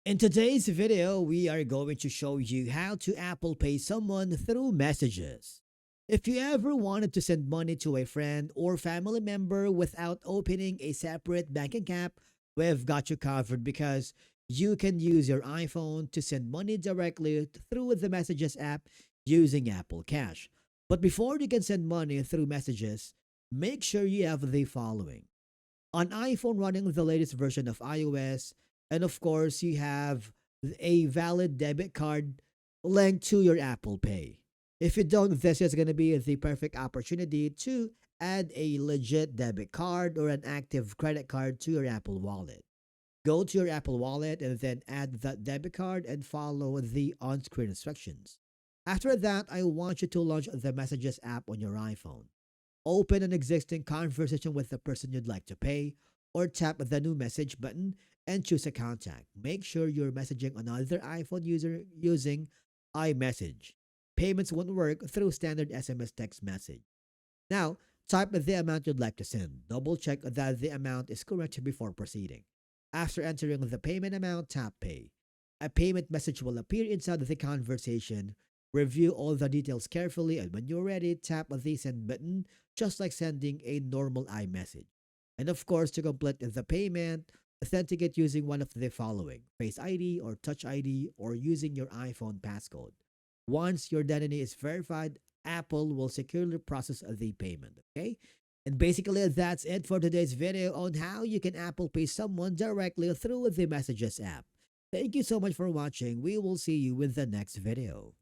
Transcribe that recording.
In today's video, we are going to show you how to Apple Pay someone through messages. If you ever wanted to send money to a friend or family member without opening a separate bank account, we've got you covered because you can use your iPhone to send money directly through the Messages app using Apple Cash. But before you can send money through messages, make sure you have the following: on iPhone running the latest version of iOS, and of course, you have a valid debit card linked to your Apple Pay. If you don't, this is going to be the perfect opportunity to add a legit debit card or an active credit card to your Apple Wallet. Go to your Apple Wallet and then add that debit card and follow the on screen instructions. After that, I want you to launch the Messages app on your iPhone. Open an existing conversation with the person you'd like to pay, or tap the new message button and choose a contact. Make sure you're messaging another iPhone user using iMessage. Payments won't work through standard SMS text message. Now, type the amount you'd like to send. Double check that the amount is correct before proceeding. After entering the payment amount, tap Pay. A payment message will appear inside the conversation. Review all the details carefully, and when you're ready, tap the send button, just like sending a normal iMessage. And of course, to complete the payment, authenticate using one of the following: Face ID or Touch ID, or using your iPhone passcode. Once your identity is verified, Apple will securely process the payment. Okay? And basically, that's it for today's video on how you can Apple Pay someone directly through the Messages app. Thank you so much for watching. We will see you with the next video.